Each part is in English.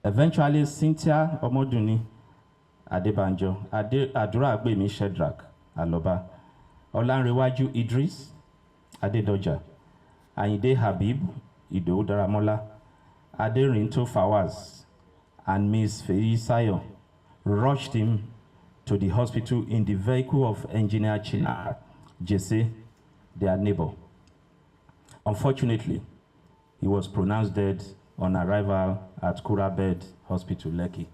Eventually, Cynthia Omoduni Adebanjo, Adura Agbemi Shedrack Aloba, Olanrewaju Idris Adedoja, Ayinde Habib Idowu Daramola, Aderinto Fawaz, and Miss Feyisayo rushed him to the hospital in the vehicle of engineer China Jesse, their neighbor. Unfortunately, he was pronounced dead on arrival at Kurabed Hospital, Lekki.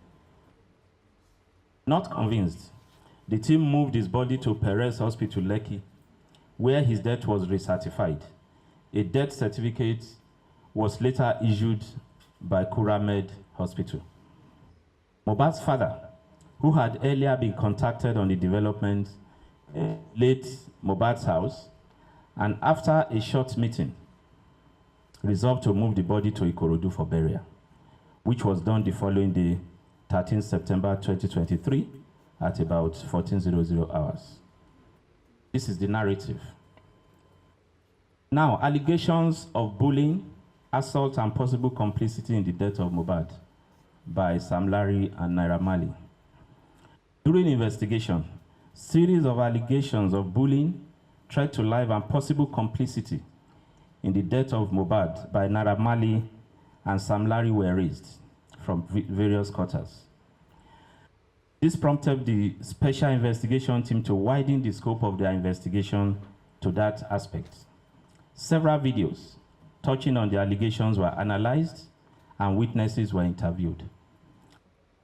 Not convinced, the team moved his body to Perez Hospital, Lekki, where his death was recertified. A death certificate was later issued by Kuramed Hospital. Mohbad's father, who had earlier been contacted on the development, late Mohbad's house, and after a short meeting, resolved to move the body to Ikorodu for burial, which was done the following day, 13 September 2023, at about 1400 hours. This is the narrative. Now, allegations of bullying, assault, and possible complicity in the death of Mohbad by Sam Larry and Naira Marley. During investigation, series of allegations of bullying, threat to life, and possible complicity in the death of Mohbad by Naira Marley and Sam Larry were raised from various quarters. This prompted the Special Investigation Team to widen the scope of their investigation to that aspect. Several videos touching on the allegations were analyzed and witnesses were interviewed.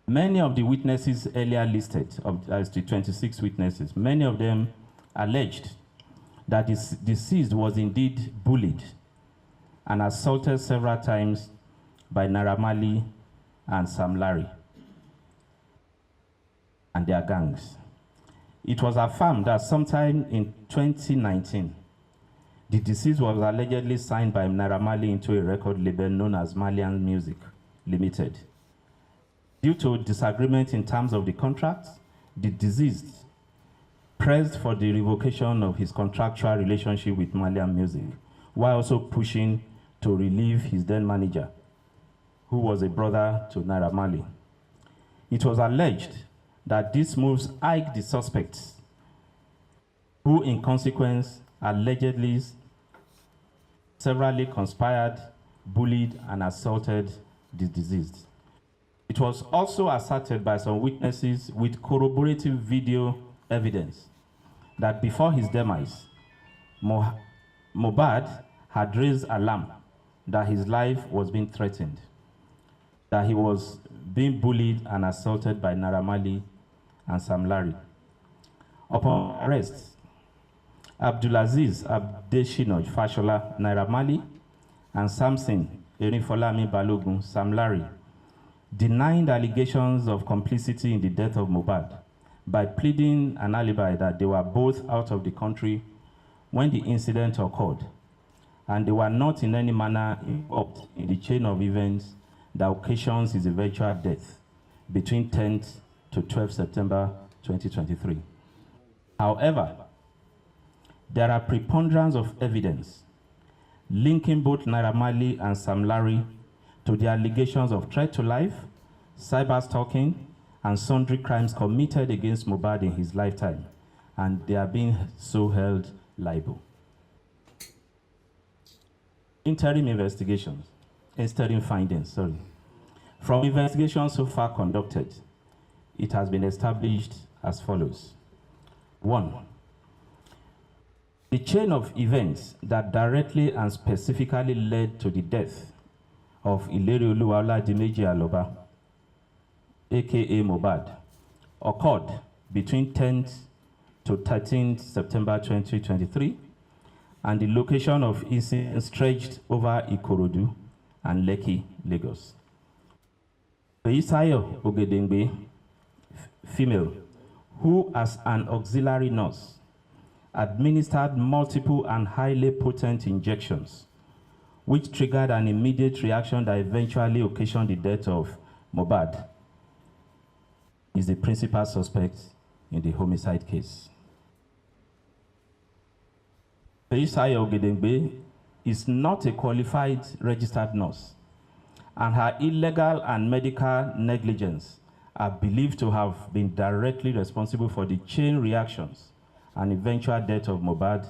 Many of the witnesses earlier listed, as the 26 witnesses, many of them alleged that the deceased was indeed bullied and assaulted several times by Naira Marley and Sam Larry and their gangs. It was affirmed that sometime in 2019, the deceased was allegedly signed by Naira Marley into a record label known as Malian Music Limited. Due to disagreement in terms of the contract, the deceased pressed for the revocation of his contractual relationship with Malian Music, while also pushing to relieve his then manager, who was a brother to Naira Marley. It was alleged that these moves irked the suspects, who in consequence allegedly severally conspired, bullied, and assaulted the deceased. It was also asserted by some witnesses with corroborative video evidence that before his demise, Mohbad had raised alarm that his life was being threatened, that he was being bullied and assaulted by Naira Marley and Sam Larry. Upon arrest, Abdulaziz Abdeshinoj Fashola, Naira Marley, and Samson Erinfolami Balogun, Sam Larry, denied allegations of complicity in the death of Mohbad by pleading an alibi that they were both out of the country when the incident occurred, and they were not in any manner involved in the chain of events that occasions his eventual death between 10th to 12th September 2023. However, there are preponderance of evidence linking both Naira Marley and Sam Larry to the allegations of threat to life, cyber-stalking, and sundry crimes committed against Mohbad in his lifetime, and they are being so held liable. Interim findings. From investigations so far conducted, it has been established as follows. 1. The chain of events that directly and specifically led to the death of Ilerioluwa Aloba, aka Mohbad, occurred between 10th to 13th September 2023, and the location of incident stretched over Ikorodu and Lekki, Lagos. Feyisayo Ogedengbe, female, who as an auxiliary nurse administered multiple and highly potent injections, which triggered an immediate reaction that eventually occasioned the death of Mohbad, is the principal suspect in the homicide case. Feyisayo Ogedengbe is not a qualified registered nurse and her illegal and medical negligence are believed to have been directly responsible for the chain reactions and eventual death of Mohbad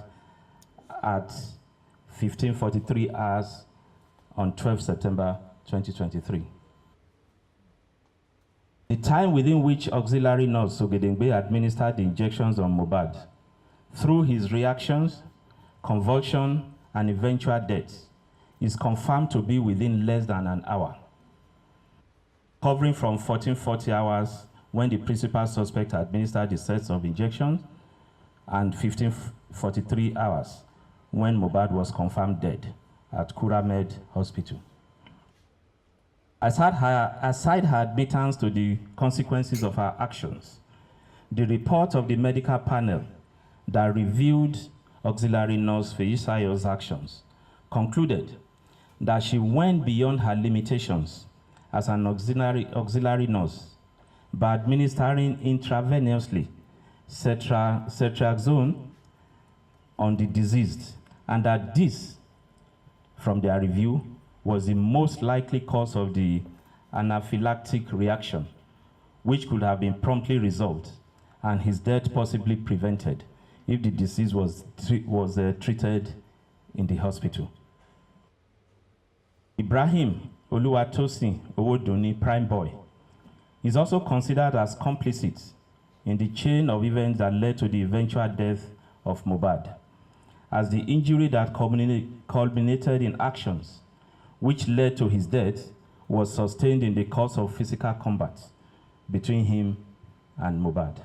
at 15:43 hours on 12 September 2023. The time within which auxiliary nurse Ogedengbe administered the injections on Mohbad, through his reactions, convulsion, and eventual death, is confirmed to be within less than an hour, covering from 1440 hours when the principal suspect administered the sets of injections and 1543 hours when Mohbad was confirmed dead at Kuramed Hospital. Aside her admittance to the consequences of her actions, the report of the medical panel that reviewed auxiliary nurse Feyisayo's actions concluded that she went beyond her limitations as an auxiliary nurse by administering intravenously ceftriaxone on the deceased, and that this, from their review, was the most likely cause of the anaphylactic reaction, which could have been promptly resolved and his death possibly prevented if the disease was treated in the hospital. Ibrahim Oluwatosin Owodunni Primeboy is also considered as complicit in the chain of events that led to the eventual death of Mohbad, as the injury that culminated in actions which led to his death was sustained in the course of physical combat between him and Mohbad.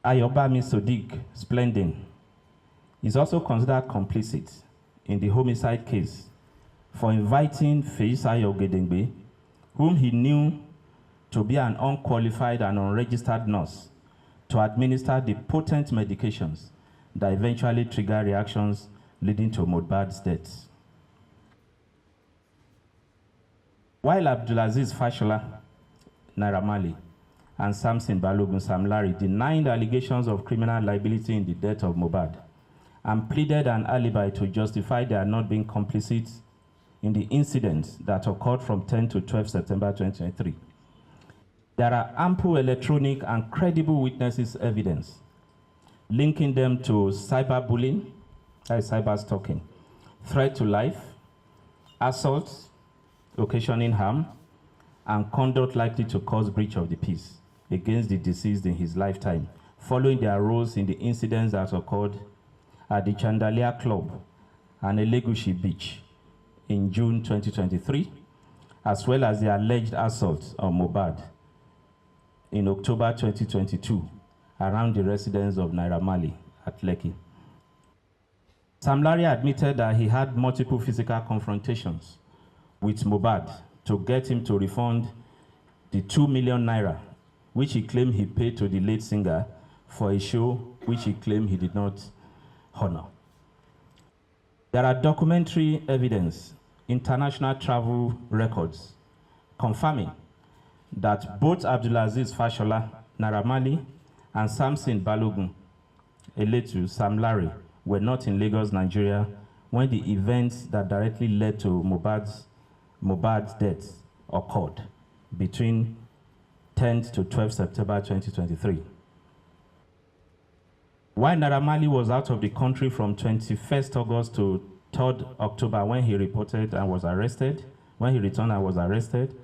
Ayobami Sodiq Splendin is also considered complicit in the homicide case for inviting Feyisayo Ogedengbe, whom he knew to be an unqualified and unregistered nurse, to administer the potent medications that eventually triggered reactions leading to Mohbad's death. While Abdulaziz Fashola, Naira Marley, and Samson Balogun Sam Larry denied allegations of criminal liability in the death of Mohbad and pleaded an alibi to justify their not being complicit in the incidents that occurred from 10 to 12 September 2023. There are ample electronic and credible witnesses evidence linking them to cyberbullying, that is cyber stalking, threat to life, assault, occasioning harm, and conduct likely to cause breach of the peace against the deceased in his lifetime, following their roles in the incidents that occurred at the Chandelier Club and Elegushi Beach in June 2023, as well as the alleged assault on Mohbad in October 2022 around the residence of Naira Marley at Lekki. Sam Larry admitted that he had multiple physical confrontations with Mohbad to get him to refund the 2 million naira, which he claimed he paid to the late singer for a show which he claimed he did not honor. There are documentary evidence, international travel records, confirming that both Abdulaziz Fashola, Naira Marley, and Samson Balogun Eletu, Sam Larry, were not in Lagos, Nigeria, when the events that directly led to Mohbad's death occurred between 10th to 12th September 2023. While Naira Marley was out of the country from 21st August to 3rd October when he reported and was arrested, when he returned and was arrested,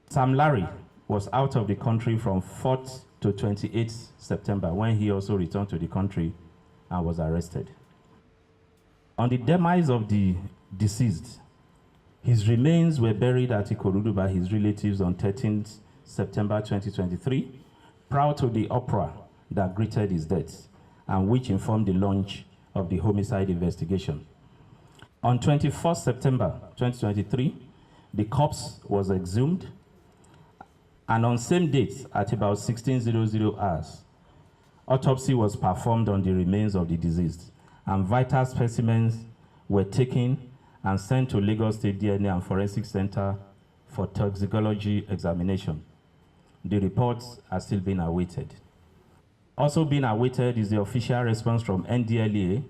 Sam Larry was out of the country from 4th to 28th September when he also returned to the country and was arrested. On the demise of the deceased, his remains were buried at Ikorodu by his relatives on 13th September 2023, prior to the uproar that greeted his death and which informed the launch of the homicide investigation. On 21st September 2023, the corpse was exhumed, and on same date at about 16:00 hours, autopsy was performed on the remains of the deceased, and vital specimens were taken and sent to Lagos State DNA and Forensic Center for toxicology examination. The reports are still being awaited. Also being awaited is the official response from NDLEA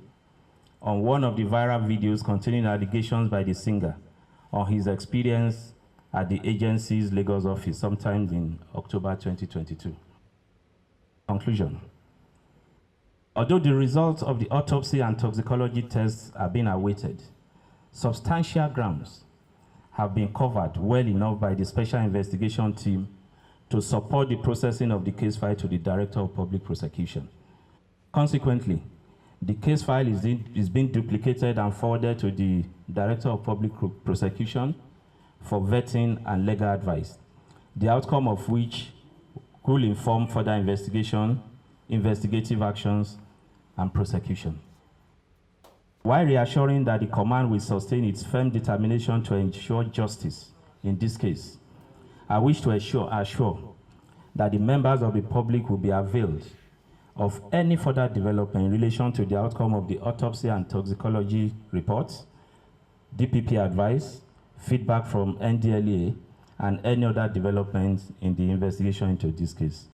on one of the viral videos containing allegations by the singer on his experience at the agency's Lagos office sometime in October 2022. Conclusion. Although the results of the autopsy and toxicology tests are being awaited, substantial grounds have been covered well enough by the Special Investigation Team to support the processing of the case file to the Director of Public Prosecution. Consequently, the case file is being duplicated and forwarded to the Director of Public Prosecution for vetting and legal advice, the outcome of which will inform further investigation, investigative actions, and prosecution. While reassuring that the command will sustain its firm determination to ensure justice in this case, I wish to assure that the members of the public will be availed of any further development in relation to the outcome of the autopsy and toxicology reports, DPP advice, feedback from NDLEA, and any other developments in the investigation into this case.